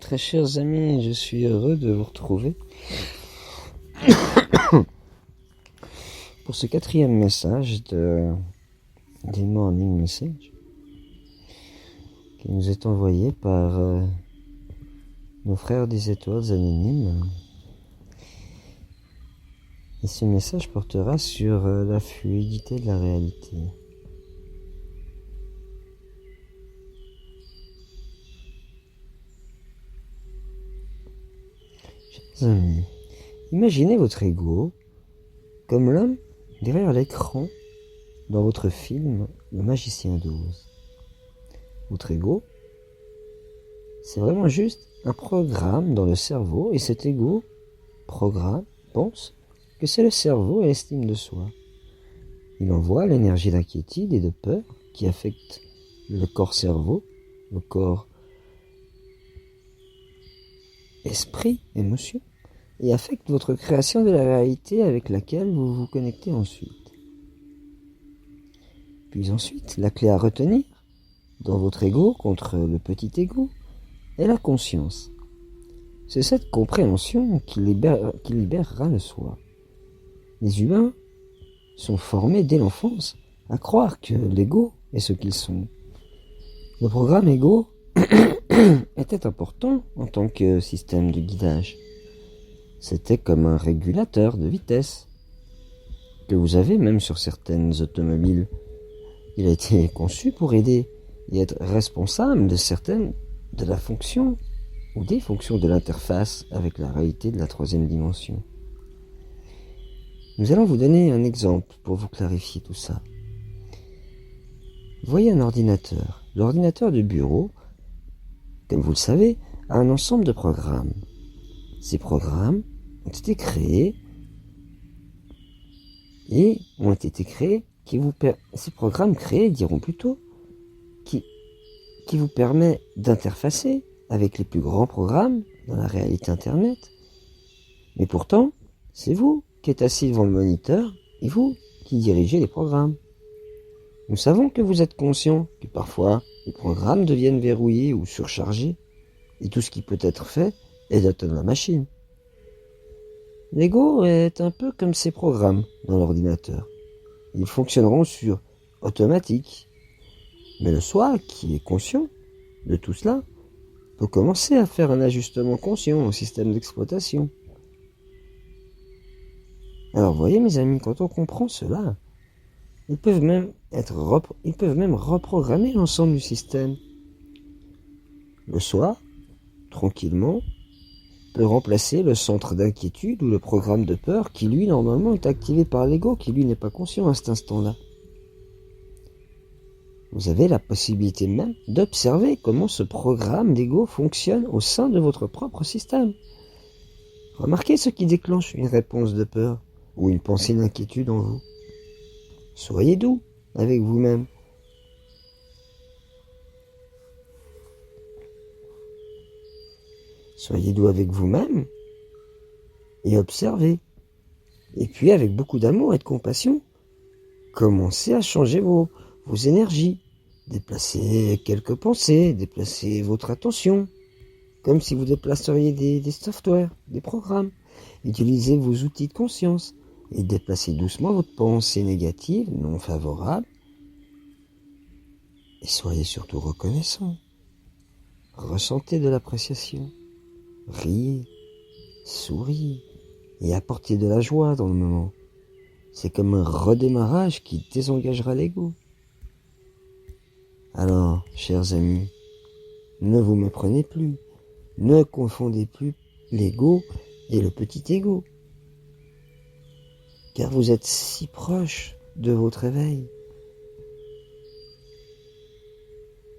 très chers amis, je suis heureux de vous retrouver pour ce 4e message des Morning Message qui nous est envoyé par nos frères des étoiles anonymes. Et ce message portera sur la fluidité de la réalité. Chers amis, imaginez votre ego comme l'homme derrière l'écran dans votre film Le Magicien d'Oz. Votre ego, c'est vraiment juste un programme dans le cerveau, et cet ego, programme, pense que c'est le cerveau et l'estime de soi. Il envoie l'énergie d'inquiétude et de peur qui affecte le corps-cerveau, le corps esprit, émotion, et affecte votre création de la réalité avec laquelle vous vous connectez ensuite. Puis ensuite, la clé à retenir dans votre ego contre le petit ego est la conscience. C'est cette compréhension qui libérera le soi. Les humains sont formés dès l'enfance à croire que l'ego est ce qu'ils sont. Le programme ego était important en tant que système de guidage. C'était comme un régulateur de vitesse que vous avez même sur certaines automobiles. Il a été conçu pour aider et être responsable de la fonction ou des fonctions de l'interface avec la réalité de la 3e dimension. Nous allons vous donner un exemple pour vous clarifier tout ça. Voyez un ordinateur. L'ordinateur de bureau, comme vous le savez, a un ensemble de programmes. Ces programmes ont été créés ces programmes créés diront plutôt qui vous permet d'interfacer avec les plus grands programmes dans la réalité Internet. Mais pourtant, c'est vous qui êtes assis devant le moniteur et vous qui dirigez les programmes. Nous savons que vous êtes conscient que parfois les programmes deviennent verrouillés ou surchargés et tout ce qui peut être fait est d'atteindre la machine. L'ego est un peu comme ces programmes dans l'ordinateur. Ils fonctionneront sur automatique. Mais le soi, qui est conscient de tout cela, peut commencer à faire un ajustement conscient au système d'exploitation. Alors voyez mes amis, quand on comprend cela, ils peuvent même reprogrammer l'ensemble du système. Le soi, tranquillement, peut remplacer le centre d'inquiétude ou le programme de peur qui, lui, normalement, est activé par l'ego, qui, lui, n'est pas conscient à cet instant-là. Vous avez la possibilité même d'observer comment ce programme d'ego fonctionne au sein de votre propre système. Remarquez ce qui déclenche une réponse de peur ou une pensée d'inquiétude en vous. Soyez doux avec vous-même. Soyez doux avec vous-même et observez. Et puis avec beaucoup d'amour et de compassion, commencez à changer vos énergies. Déplacez quelques pensées, déplacez votre attention, comme si vous déplaceriez des softwares, des programmes. Utilisez vos outils de conscience et déplacez doucement votre pensée négative, non favorable. Et soyez surtout reconnaissant. Ressentez de l'appréciation. Riez, souriez et apportez de la joie dans le moment. C'est comme un redémarrage qui désengagera l'ego. Alors, chers amis, ne vous méprenez plus, ne confondez plus l'ego et le petit ego, car vous êtes si proche de votre éveil.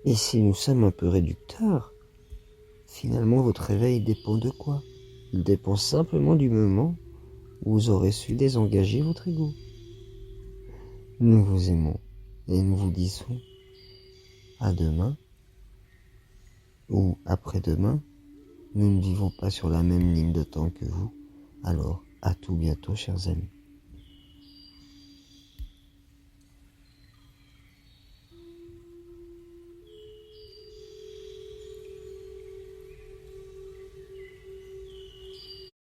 Et si nous sommes un peu réducteurs, finalement votre réveil dépend de quoi? Il dépend simplement du moment où vous aurez su désengager votre ego. Nous vous aimons et nous vous disons à demain ou après-demain. Nous ne vivons pas sur la même ligne de temps que vous. Alors, à tout bientôt, chers amis.